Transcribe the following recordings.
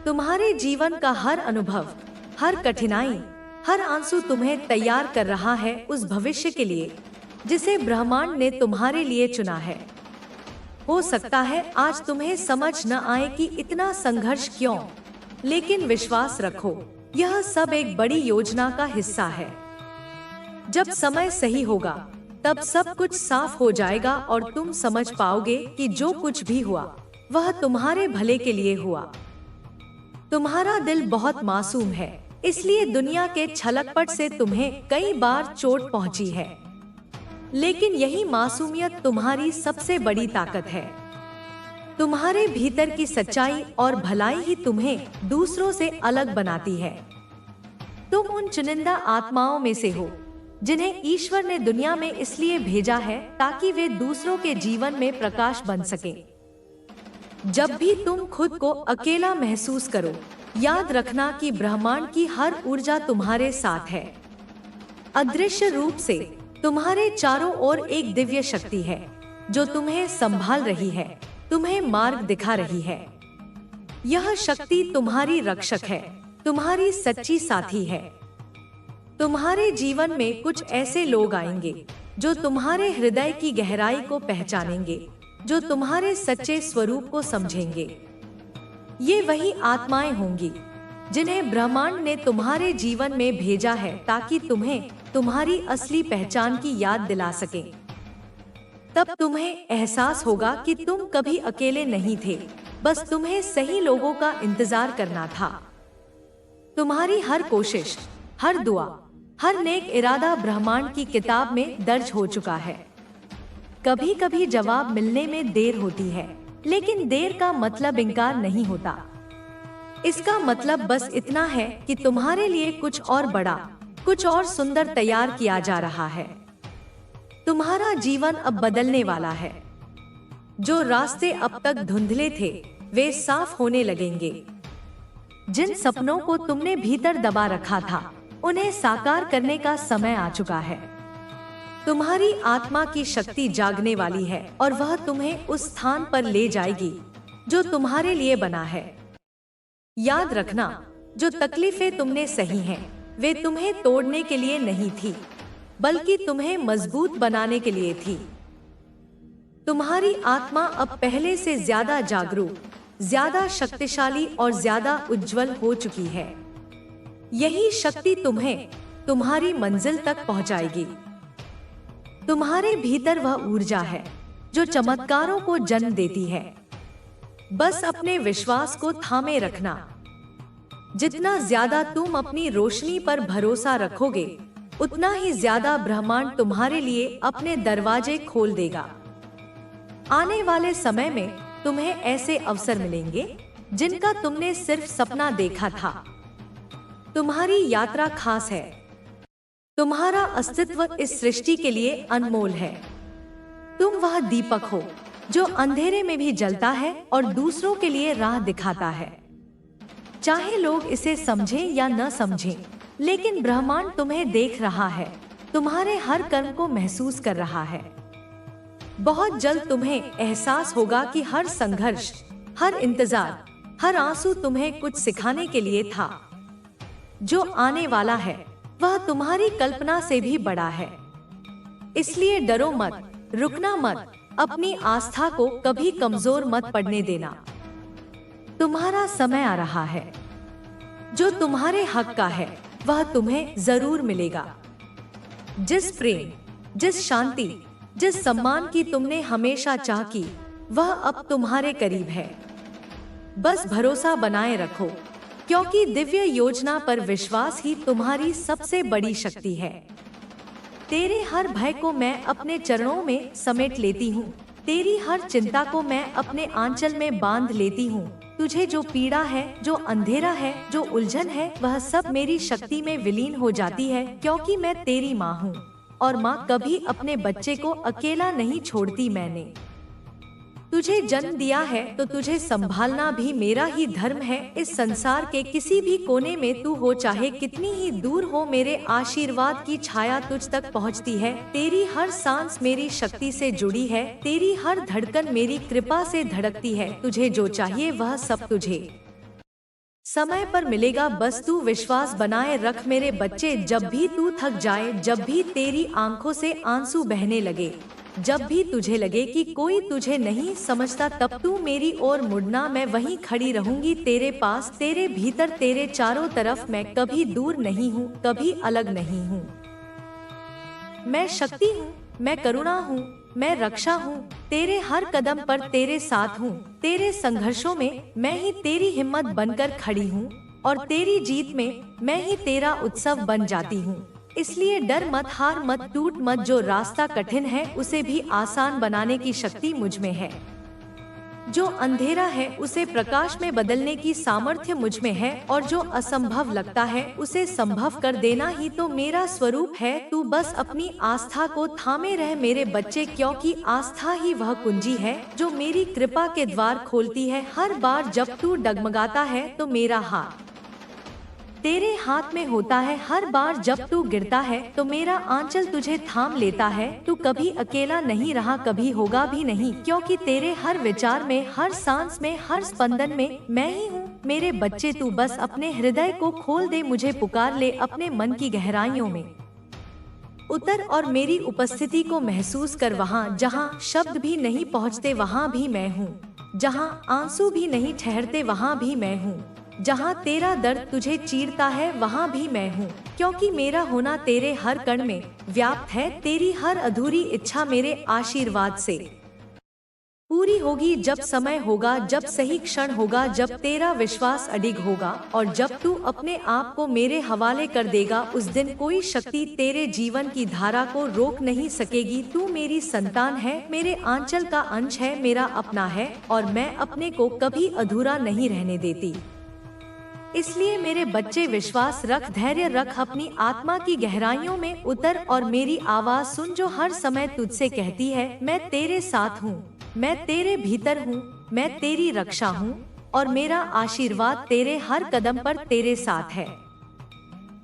तुम्हारे जीवन का हर अनुभव, हर कठिनाई, हर आंसू तुम्हें तैयार कर रहा है उस भविष्य के लिए जिसे ब्रह्मांड ने तुम्हारे लिए चुना है। हो सकता है आज तुम्हें समझ न आए कि इतना संघर्ष क्यों, लेकिन विश्वास रखो, यह सब एक बड़ी योजना का हिस्सा है। जब समय सही होगा तब सब कुछ साफ हो जाएगा और तुम समझ पाओगे कि जो कुछ भी हुआ वह तुम्हारे भले के लिए हुआ। तुम्हारा दिल बहुत मासूम है, इसलिए दुनिया के छलकपट से तुम्हें कई बार चोट पहुंची है, लेकिन यही मासूमियत तुम्हारी सबसे बड़ी ताकत है। तुम्हारे भीतर की सच्चाई और भलाई ही तुम्हें दूसरों से अलग बनाती है। तुम उन चुनिंदा आत्माओं में से हो जिन्हें ईश्वर ने दुनिया में इसलिए भेजा है ताकि वे दूसरों के जीवन में प्रकाश बन सकें। जब भी तुम खुद को अकेला महसूस करो, याद रखना कि ब्रह्मांड की हर ऊर्जा तुम्हारे साथ है। अदृश्य रूप से तुम्हारे चारों ओर एक दिव्य शक्ति है जो तुम्हें संभाल रही है, तुम्हें मार्ग दिखा रही है। यह शक्ति तुम्हारी रक्षक है, तुम्हारी सच्ची साथी है। तुम्हारे जीवन में कुछ ऐसे लोग आएंगे जो तुम्हारे हृदय की गहराई को पहचानेंगे, जो तुम्हारे सच्चे स्वरूप को समझेंगे। ये वही आत्माएं होंगी जिन्हें ब्रह्मांड ने तुम्हारे जीवन में भेजा है ताकि तुम्हें तुम्हारी असली पहचान की याद दिला सके। तब तुम्हें एहसास होगा कि तुम कभी अकेले नहीं थे, बस तुम्हें सही लोगों का इंतजार करना था। तुम्हारी हर कोशिश, हर दुआ, हर नेक इरादा ब्रह्मांड की किताब में दर्ज हो चुका है। कभी कभी जवाब मिलने में देर होती है, लेकिन देर का मतलब इनकार नहीं होता। इसका मतलब बस इतना है कि तुम्हारे लिए कुछ और बड़ा, कुछ और सुंदर तैयार किया जा रहा है। तुम्हारा जीवन अब बदलने वाला है। जो रास्ते अब तक धुंधले थे वे साफ होने लगेंगे। जिन सपनों को तुमने भीतर दबा रखा था उन्हें साकार करने का समय आ चुका है। तुम्हारी आत्मा की शक्ति जागने वाली है और वह तुम्हें उस स्थान पर ले जाएगी जो तुम्हारे लिए बना है। याद रखना, जो तकलीफें तुमने सही हैं, वे तुम्हें तोड़ने के लिए नहीं थी, बल्कि तुम्हें मजबूत बनाने के लिए थी। तुम्हारी आत्मा अब पहले से ज्यादा जागरूक, ज्यादा शक्तिशाली और ज्यादा उज्जवल हो चुकी है। यही शक्ति तुम्हें तुम्हारी मंजिल तक पहुंचाएगी। तुम्हारे भीतर वह ऊर्जा है जो चमत्कारों को जन्म देती है। बस अपने विश्वास को थामे रखना। जितना ज्यादा तुम अपनी रोशनी पर भरोसा रखोगे, उतना ही ज्यादा ब्रह्मांड तुम्हारे लिए अपने दरवाजे खोल देगा। आने वाले समय में तुम्हें ऐसे अवसर मिलेंगे जिनका तुमने सिर्फ सपना देखा था। तुम्हारी यात्रा खास है। तुम्हारा अस्तित्व इस सृष्टि के लिए अनमोल है। तुम वह दीपक हो जो अंधेरे में भी जलता है और दूसरों के लिए राह दिखाता है। चाहे लोग इसे समझें या न समझें, लेकिन ब्रह्मांड तुम्हें देख रहा है, तुम्हारे हर कर्म को महसूस कर रहा है। बहुत जल्द तुम्हें एहसास होगा कि हर संघर्ष, हर इंतजार, हर आंसू तुम्हें कुछ सिखाने के लिए था। जो आने वाला है वह तुम्हारी कल्पना से भी बड़ा है। इसलिए डरो मत, रुकना मत, अपनी आस्था को कभी कमजोर मत पड़ने देना। तुम्हारा समय आ रहा है। जो तुम्हारे हक का है वह तुम्हें जरूर मिलेगा। जिस प्रेम, जिस शांति, जिस सम्मान की तुमने हमेशा चाह की, वह अब तुम्हारे करीब है। बस भरोसा बनाए रखो, क्योंकि दिव्य योजना पर विश्वास ही तुम्हारी सबसे बड़ी शक्ति है। तेरे हर भय को मैं अपने चरणों में समेट लेती हूँ। तेरी हर चिंता को मैं अपने आंचल में बांध लेती हूँ। तुझे जो पीड़ा है, जो अंधेरा है, जो उलझन है, वह सब मेरी शक्ति में विलीन हो जाती है, क्योंकि मैं तेरी माँ हूँ और माँ कभी अपने बच्चे को अकेला नहीं छोड़ती। मैंने तुझे जन्म दिया है तो तुझे संभालना भी मेरा ही धर्म है। इस संसार के किसी भी कोने में तू हो, चाहे कितनी ही दूर हो, मेरे आशीर्वाद की छाया तुझ तक पहुंचती है। तेरी हर सांस मेरी शक्ति से जुड़ी है। तेरी हर धड़कन मेरी कृपा से धड़कती है। तुझे जो चाहिए वह सब तुझे समय पर मिलेगा, बस तू विश्वास बनाए रख मेरे बच्चे। जब भी तू थक जाए, जब भी तेरी आंखों से आंसू बहने लगे, जब भी तुझे लगे कि कोई तुझे नहीं समझता, तब तू मेरी ओर मुड़ना, मैं वहीं खड़ी रहूंगी तेरे पास, तेरे भीतर, तेरे चारों तरफ। मैं कभी दूर नहीं हूँ, कभी अलग नहीं हूँ। मैं शक्ति हूँ, मैं करुणा हूँ, मैं रक्षा हूँ, तेरे हर कदम पर तेरे साथ हूँ। तेरे संघर्षों में मैं ही तेरी हिम्मत बनकर खड़ी हूँ, और तेरी जीत में मैं ही तेरा उत्सव बन जाती हूँ। इसलिए डर मत, हार मत, टूट मत। जो रास्ता कठिन है उसे भी आसान बनाने की शक्ति मुझ में है। जो अंधेरा है उसे प्रकाश में बदलने की सामर्थ्य मुझ में है, और जो असंभव लगता है उसे संभव कर देना ही तो मेरा स्वरूप है। तू बस अपनी आस्था को थामे रह मेरे बच्चे, क्योंकि आस्था ही वह कुंजी है जो मेरी कृपा के द्वार खोलती है। हर बार जब तू डगमगाता है तो मेरा हाथ तेरे हाथ में होता है, हर बार जब तू गिरता है तो मेरा आंचल तुझे थाम लेता है। तू कभी अकेला नहीं रहा, कभी होगा भी नहीं, क्योंकि तेरे हर विचार में, हर सांस में, हर स्पंदन में मैं ही हूँ। मेरे बच्चे, तू बस अपने हृदय को खोल दे, मुझे पुकार ले, अपने मन की गहराइयों में उतर और मेरी उपस्थिति को महसूस कर। वहाँ जहाँ शब्द भी नहीं पहुँचते वहाँ भी मैं हूँ, जहाँ आंसू भी नहीं ठहरते वहाँ भी मैं हूँ, जहाँ तेरा दर्द तुझे चीरता है वहाँ भी मैं हूँ। क्योंकि मेरा होना तेरे हर कण में व्याप्त है, तेरी हर अधूरी इच्छा मेरे आशीर्वाद से पूरी होगी। जब समय होगा, जब सही क्षण होगा, जब तेरा विश्वास अडिग होगा, और जब तू अपने आप को मेरे हवाले कर देगा, उस दिन कोई शक्ति तेरे जीवन की धारा को रोक नहीं सकेगी। तू मेरी संतान है, मेरे आंचल का अंश है, मेरा अपना है, और मैं अपने को कभी अधूरा नहीं रहने देती। इसलिए मेरे बच्चे, विश्वास रख, धैर्य रख, अपनी आत्मा की गहराइयों में उतर और मेरी आवाज सुन जो हर समय तुझसे कहती है, मैं तेरे साथ हूँ, मैं तेरे भीतर हूँ, मैं तेरी रक्षा हूँ, और मेरा आशीर्वाद तेरे हर कदम पर तेरे साथ है।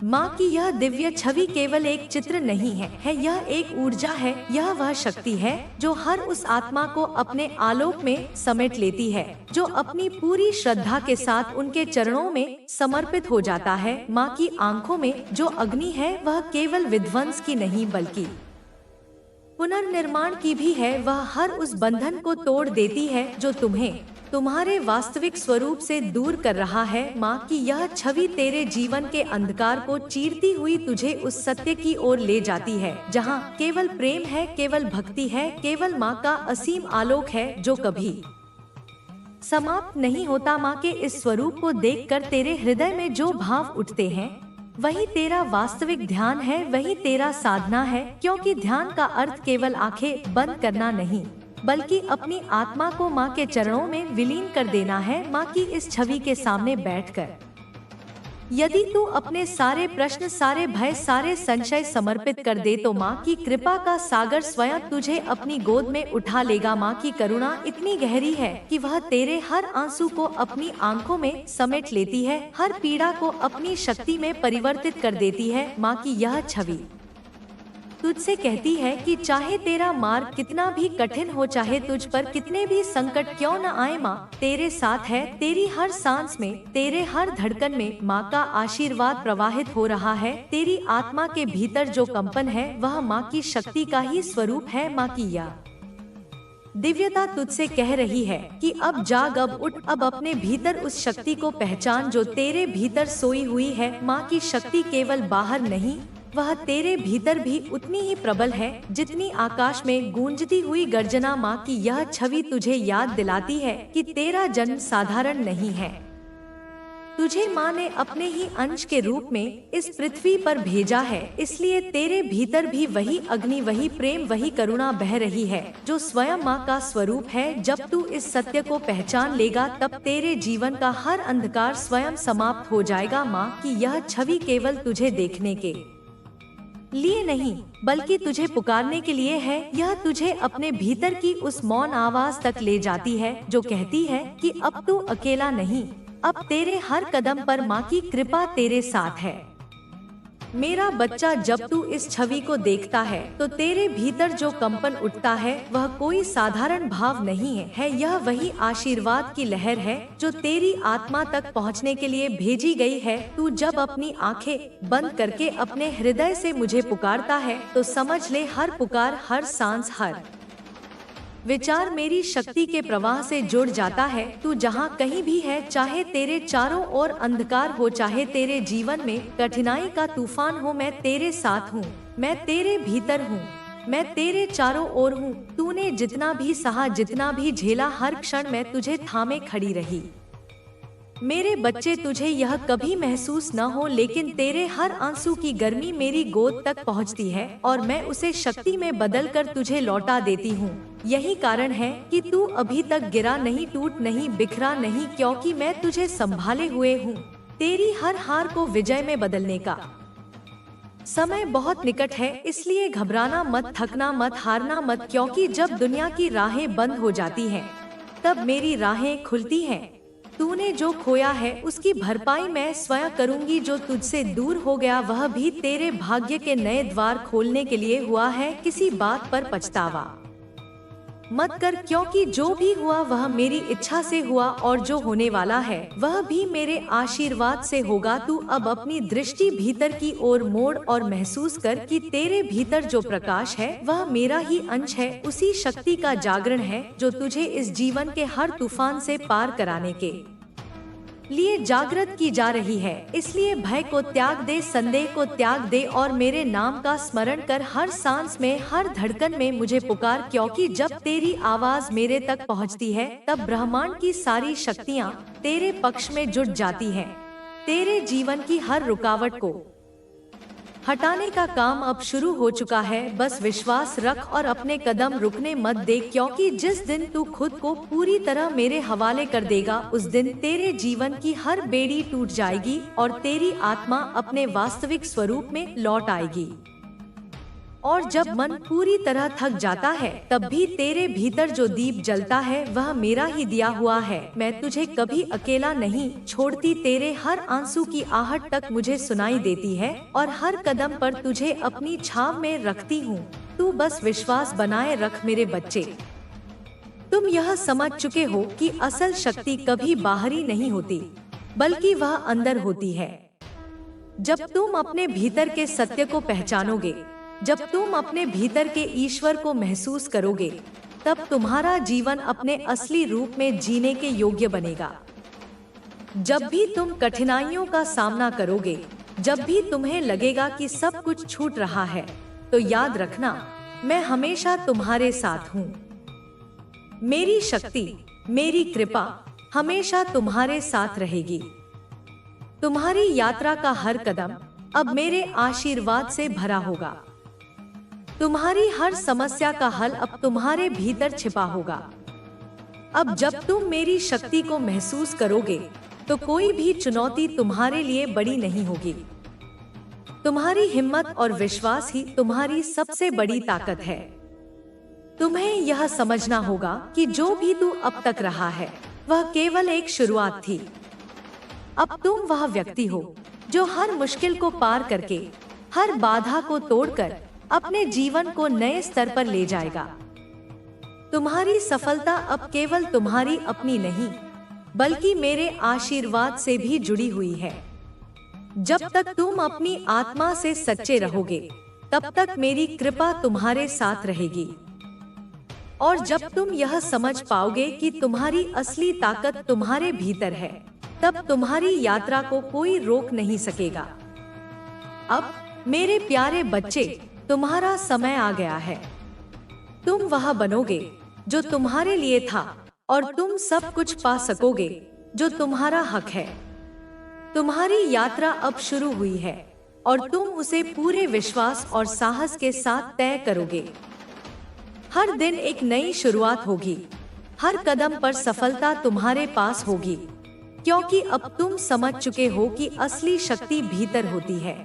माँ की यह दिव्य छवि केवल एक चित्र नहीं है, यह एक ऊर्जा है, यह वह शक्ति है जो हर उस आत्मा को अपने आलोक में समेट लेती है, जो अपनी पूरी श्रद्धा के साथ उनके चरणों में समर्पित हो जाता है। माँ की आंखों में जो अग्नि है वह केवल विध्वंस की नहीं बल्कि पुनर्निर्माण की भी है। वह हर उस बंधन को तोड़ देती है जो तुम्हें तुम्हारे वास्तविक स्वरूप से दूर कर रहा है। माँ की यह छवि तेरे जीवन के अंधकार को चीरती हुई तुझे उस सत्य की ओर ले जाती है जहाँ केवल प्रेम है, केवल भक्ति है, केवल माँ का असीम आलोक है जो कभी समाप्त नहीं होता। माँ के इस स्वरूप को देखकर तेरे हृदय में जो भाव उठते हैं वही तेरा वास्तविक ध्यान है, वही तेरा साधना है। क्योंकि ध्यान का अर्थ केवल आंखें बंद करना नहीं, बल्कि अपनी आत्मा को माँ के चरणों में विलीन कर देना है। माँ की इस छवि के सामने बैठकर यदि तू अपने सारे प्रश्न, सारे भय, सारे संशय समर्पित कर दे तो माँ की कृपा का सागर स्वयं तुझे अपनी गोद में उठा लेगा। माँ की करुणा इतनी गहरी है कि वह तेरे हर आंसू को अपनी आंखों में समेट लेती है, हर पीड़ा को अपनी शक्ति में परिवर्तित कर देती है। माँ की यह छवि तुझसे कहती है कि चाहे तेरा मार्ग कितना भी कठिन हो, चाहे तुझ पर कितने भी संकट क्यों न आए, माँ तेरे साथ है। तेरी हर सांस में, तेरे हर धड़कन में माँ का आशीर्वाद प्रवाहित हो रहा है। तेरी आत्मा के भीतर जो कंपन है वह माँ की शक्ति का ही स्वरूप है। माँ की यह दिव्यता तुझसे कह रही है कि अब जाग, अब उठ, अब अपने भीतर उस शक्ति को पहचान जो तेरे भीतर सोई हुई है। माँ की शक्ति केवल बाहर नहीं, वह तेरे भीतर भी उतनी ही प्रबल है जितनी आकाश में गूंजती हुई गर्जना। माँ की यह छवि तुझे याद दिलाती है कि तेरा जन्म साधारण नहीं है। तुझे माँ ने अपने ही अंश के रूप में इस पृथ्वी पर भेजा है, इसलिए तेरे भीतर भी वही अग्नि, वही प्रेम, वही करुणा बह रही है जो स्वयं माँ का स्वरूप है। जब तू इस सत्य को पहचान लेगा तब तेरे जीवन का हर अंधकार स्वयं समाप्त हो जाएगा। माँ की यह छवि केवल तुझे देखने के लिए नहीं बल्कि तुझे पुकारने के लिए है। यह तुझे अपने भीतर की उस मौन आवाज तक ले जाती है जो कहती है कि अब तू अकेला नहीं, अब तेरे हर कदम पर माँ की कृपा तेरे साथ है। मेरा बच्चा, जब तू इस छवि को देखता है तो तेरे भीतर जो कंपन उठता है वह कोई साधारण भाव नहीं है। यह वही आशीर्वाद की लहर है जो तेरी आत्मा तक पहुंचने के लिए भेजी गई है। तू जब अपनी आंखें बंद करके अपने हृदय से मुझे पुकारता है तो समझ ले, हर पुकार, हर सांस, हर विचार मेरी शक्ति के प्रवाह से जुड़ जाता है। तू जहाँ कहीं भी है, चाहे तेरे चारों ओर अंधकार हो, चाहे तेरे जीवन में कठिनाई का तूफान हो, मैं तेरे साथ हूँ। मैं तेरे भीतर हूँ, मैं तेरे चारों ओर हूँ। तूने जितना भी सहा, जितना भी झेला, हर क्षण मैं तुझे थामे खड़ी रही। मेरे बच्चे, तुझे यह कभी महसूस न हो, लेकिन तेरे हर आंसू की गर्मी मेरी गोद तक पहुंचती है और मैं उसे शक्ति में बदलकर तुझे लौटा देती हूँ। यही कारण है कि तू अभी तक गिरा नहीं, टूट नहीं, बिखरा नहीं, क्योंकि मैं तुझे संभाले हुए हूँ। तेरी हर हार को विजय में बदलने का समय बहुत निकट है, इसलिए घबराना मत, थकना मत, हारना मत, क्योंकि जब दुनिया की राहें बंद हो जाती हैं, तब मेरी राहें खुलती हैं। तूने जो खोया है उसकी भरपाई मैं स्वयं करूंगी। जो तुझसे दूर हो गया वह भी तेरे भाग्य के नए द्वार खोलने के लिए हुआ है। किसी बात पर पछतावा मत कर, क्योंकि जो भी हुआ वह मेरी इच्छा से हुआ और जो होने वाला है वह भी मेरे आशीर्वाद से होगा। तू अब अपनी दृष्टि भीतर की ओर मोड़ और महसूस कर कि तेरे भीतर जो प्रकाश है वह मेरा ही अंश है। उसी शक्ति का जागरण है जो तुझे इस जीवन के हर तूफान से पार कराने के लिए जागृत की जा रही है। इसलिए भय को त्याग दे, संदेह को त्याग दे और मेरे नाम का स्मरण कर। हर सांस में, हर धड़कन में मुझे पुकार, क्योंकि जब तेरी आवाज मेरे तक पहुंचती है तब ब्रह्मांड की सारी शक्तियां तेरे पक्ष में जुट जाती हैं। तेरे जीवन की हर रुकावट को हटाने का काम अब शुरू हो चुका है। बस विश्वास रख और अपने कदम रुकने मत दे, क्योंकि जिस दिन तू खुद को पूरी तरह मेरे हवाले कर देगा उस दिन तेरे जीवन की हर बेड़ी टूट जाएगी और तेरी आत्मा अपने वास्तविक स्वरूप में लौट आएगी। और जब मन पूरी तरह थक जाता है तब भी तेरे भीतर जो दीप जलता है वह मेरा ही दिया हुआ है। मैं तुझे कभी अकेला नहीं छोड़ती। तेरे हर आंसू की आहट तक मुझे सुनाई देती है और हर कदम पर तुझे अपनी छाव में रखती हूँ। तू बस विश्वास बनाए रख मेरे बच्चे। तुम यह समझ चुके हो कि असल शक्ति कभी बाहरी नहीं होती, बल्कि वह अंदर होती है। जब तुम अपने भीतर के सत्य को पहचानोगे, जब तुम अपने भीतर के ईश्वर को महसूस करोगे, तब तुम्हारा जीवन अपने असली रूप में जीने के योग्य बनेगा। जब भी तुम कठिनाइयों का सामना करोगे, जब भी तुम्हें लगेगा कि सब कुछ छूट रहा है, तो याद रखना, मैं हमेशा तुम्हारे साथ हूँ। मेरी शक्ति, मेरी कृपा हमेशा तुम्हारे साथ रहेगी। तुम्हारी यात्रा का हर कदम अब मेरे आशीर्वाद से भरा होगा। तुम्हारी हर समस्या का हल अब तुम्हारे भीतर छिपा होगा। अब जब तुम मेरी शक्ति को महसूस करोगे तो कोई भी चुनौती तुम्हारे लिए बड़ी नहीं होगी। तुम्हारी हिम्मत और विश्वास ही तुम्हारी सबसे बड़ी ताकत है। तुम्हें यह समझना होगा कि जो भी तू अब तक रहा है वह केवल एक शुरुआत थी। अब तुम वह व्यक्ति हो जो हर मुश्किल को पार करके, हर बाधा को तोड़कर अपने जीवन को नए स्तर पर ले जाएगा। तुम्हारी सफलता अब केवल तुम्हारी अपनी नहीं, बल्कि मेरे आशीर्वाद से भी जुड़ी हुई है। जब तक तुम अपनी आत्मा से सच्चे रहोगे, तब तक मेरी कृपा तुम्हारे साथ रहेगी। और जब तुम यह समझ पाओगे कि तुम्हारी असली ताकत तुम्हारे भीतर है, तब तुम्हारी यात्रा को कोई रोक नहीं सकेगा। अब मेरे प्यारे बच्चे, तुम्हारा समय आ गया है। तुम वह बनोगे जो तुम्हारे लिए था और तुम सब कुछ पा सकोगे जो तुम्हारा हक है। तुम्हारी यात्रा अब शुरू हुई है और तुम उसे पूरे विश्वास और साहस के साथ तय करोगे। हर दिन एक नई शुरुआत होगी, हर कदम पर सफलता तुम्हारे पास होगी, क्योंकि अब तुम समझ चुके हो कि असली शक्ति भीतर होती है।